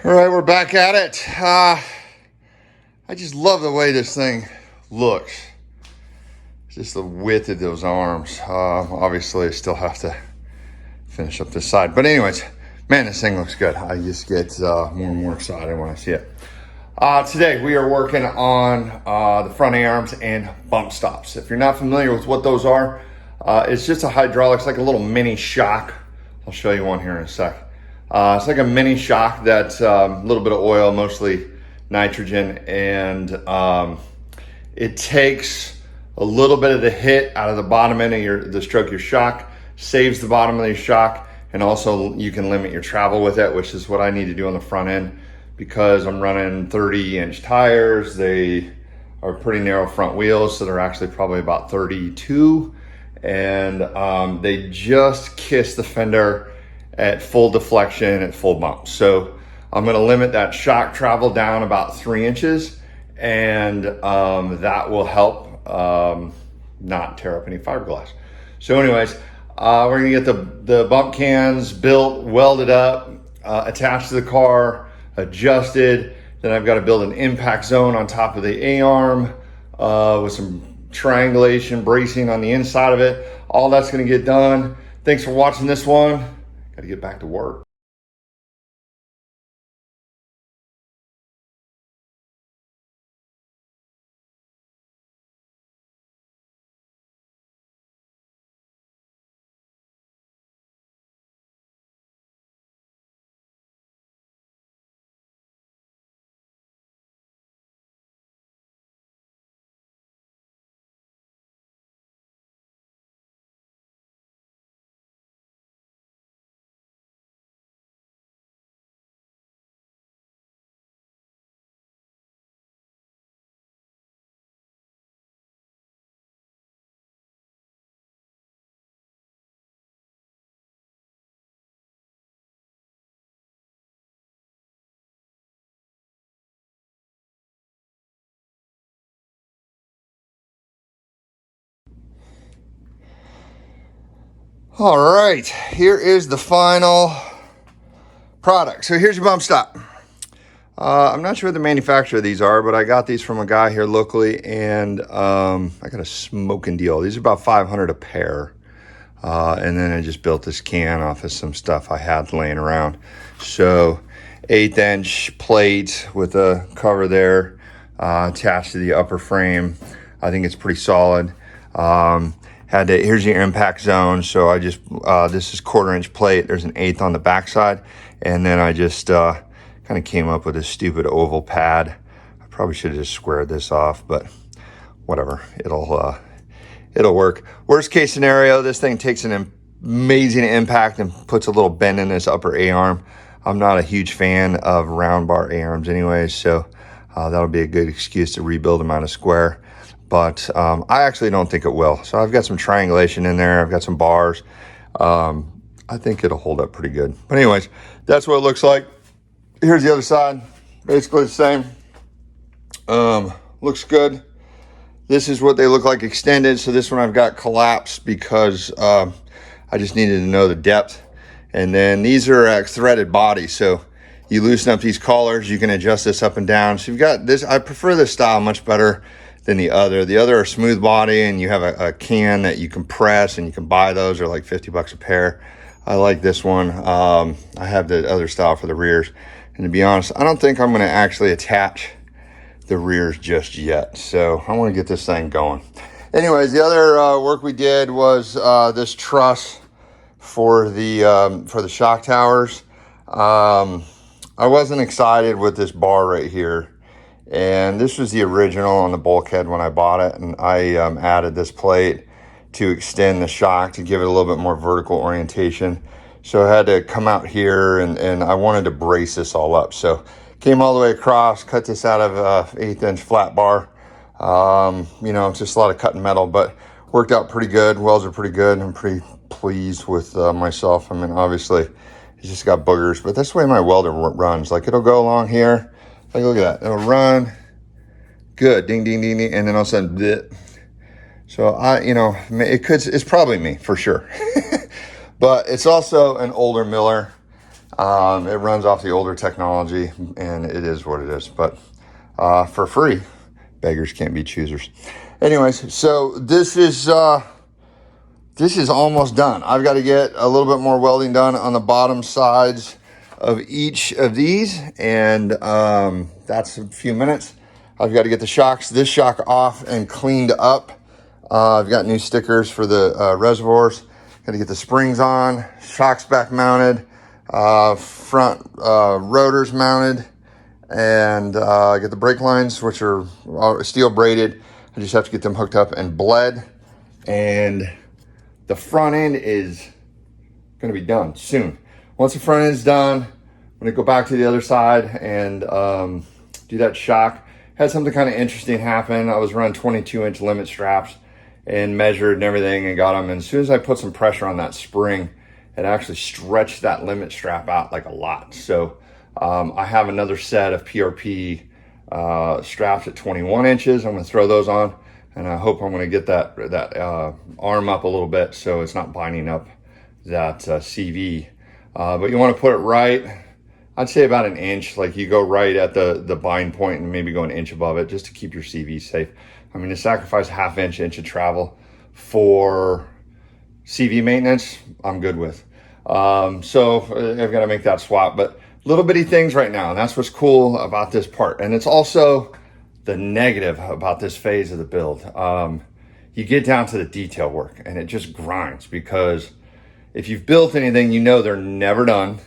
All right, we're back at it. I just love the way this thing looks. Just the width of those arms. Obviously, I still have to finish up this side. But anyways, man, this thing looks good. I just get more and more excited when I see it. Today, we are working on the front A-arms and bump stops. If you're not familiar with what those are, it's just a hydraulics, like a little mini shock. I'll show you one here in a sec. It's like a mini shock that's a little bit of oil, mostly nitrogen, and it takes a little bit of the hit out of the bottom end of the stroke your shock, saves the bottom of your shock, and also you can limit your travel with it, which is what I need to do on the front end because I'm running 30-inch tires. They are pretty narrow front wheels, so they're actually probably about 32, and they just kiss the fender at full deflection, at full bump. So I'm gonna limit that shock travel down about 3 inches, and that will help not tear up any fiberglass. So anyways, we're gonna get the bump cans built, welded up, attached to the car, adjusted. Then I've got to build an impact zone on top of the A-arm with some triangulation bracing on the inside of it. All that's gonna get done. Thanks for watching this one. Got to get back to work. All right, here is the final product. So here's your bump stop. I'm not sure what the manufacturer of these are, but I got these from a guy here locally, and I got a smoking deal. These are about $500 a pair. And then I just built this can off of some stuff I had laying around. So 1/8" plate with a cover there attached to the upper frame. I think it's pretty solid. Here's your impact zone. So I just, this is 1/4" plate. There's an 1/8 on the backside. And then I just kind of came up with a stupid oval pad. I probably should have just squared this off, but whatever. It'll work. Worst case scenario, this thing takes an amazing impact and puts a little bend in this upper A-arm. I'm not a huge fan of round bar A-arms anyway, so that'll be a good excuse to rebuild them out of square. But I actually don't think it will. So I've got some triangulation in there. I've got some bars. I think it'll hold up pretty good. But anyways, that's what it looks like. Here's the other side. Basically the same. Looks good. This is what they look like extended. So this one I've got collapsed because I just needed to know the depth. And then these are threaded body. So you loosen up these collars, you can adjust this up and down. So you've got this. I prefer this style much better than the other. The other are smooth body, and you have a can that you can press, and you can buy those. They're like 50 bucks a pair. I like this one. I have the other style for the rears. And to be honest, I don't think I'm gonna actually attach the rears just yet. So I want to get this thing going. Anyways, the other work we did was this truss for the shock towers. I wasn't excited with this bar right here, and this was the original on the bulkhead when I bought it, and I added this plate to extend the shock to give it a little bit more vertical orientation. So I had to come out here, and I wanted to brace this all up. So came all the way across, cut this out of a 1/8" flat bar. You know, it's just a lot of cutting metal, but worked out pretty good. Welds are pretty good. I'm pretty pleased with myself. I mean, obviously, it's just got boogers, but that's the way my welder runs. Like, it'll go along here. Like, look at that. It'll run. Good. Ding, ding, ding, ding. And then all of a sudden, bleh. So, you know, it's probably me, for sure. But it's also an older miller. It runs off the older technology, and it is what it is. But for free, beggars can't be choosers. Anyways, so this is almost done. I've got to get a little bit more welding done on the bottom sides of each of these, and that's a few minutes. I've got to get this shock off and cleaned up. I've got new stickers for the reservoirs. Got to get the springs on, shocks back mounted, front rotors mounted, and get the brake lines, which are steel braided. I just have to get them hooked up and bled, and the front end is going to be done soon. Once the front end's done, I'm going to go back to the other side and do that shock. Had something kind of interesting happen. I was running 22-inch limit straps and measured and everything and got them. And as soon as I put some pressure on that spring, it actually stretched that limit strap out like a lot. So I have another set of PRP straps at 21 inches. I'm going to throw those on, and I hope I'm going to get that arm up a little bit so it's not binding up that CV. But you want to put it right, I'd say about an inch. Like you go right at the bind point and maybe go an inch above it just to keep your CV safe. I mean, to sacrifice half inch of travel for CV maintenance, I'm good with. So I've got to make that swap, but little bitty things right now. And that's what's cool about this part. And it's also the negative about this phase of the build. You get down to the detail work and it just grinds, because if you've built anything, you know they're never done.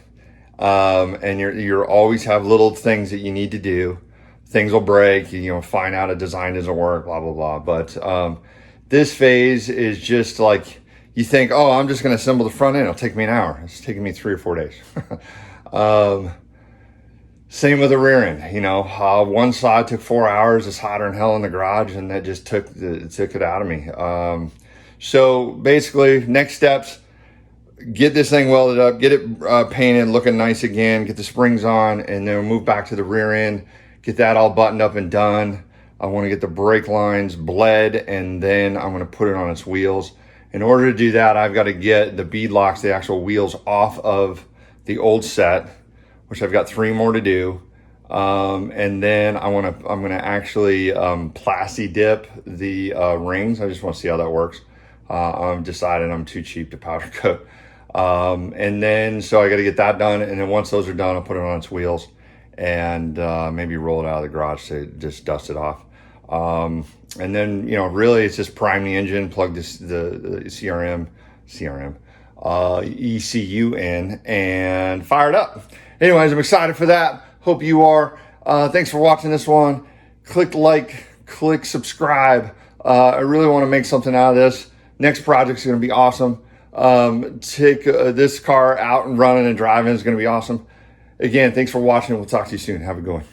And you're always have little things that you need to do. Things will break, you know, find out a design doesn't work, blah, blah, blah. But this phase is just like, you think, oh, I'm just going to assemble the front end. It'll take me an hour. It's taking me 3 or 4 days. Same with the rear end. You know, one side took 4 hours. It's hotter than hell in the garage, and that just took it out of me. So basically, next steps, get this thing welded up, get it painted, looking nice again, get the springs on, and then move back to the rear end, get that all buttoned up and done. I want to get the brake lines bled, and then I'm going to put it on its wheels. In order to do that, I've got to get the bead locks, the actual wheels, off of the old set, which I've got 3 more to do. And then I'm going to actually plasti dip the rings. I just want to see how that works. I'm deciding I'm too cheap to powder coat. And then, so I got to get that done. And then once those are done, I'll put it on its wheels and maybe roll it out of the garage to just dust it off. And then, you know, really it's just prime the engine, plug the ECU in, and fire it up. Anyways, I'm excited for that. Hope you are. Thanks for watching this one. Click like, click subscribe. I really want to make something out of this. Next project's going to be awesome. Take this car out and running and driving is going to be awesome. Again, thanks for watching. We'll talk to you soon. Have a good one.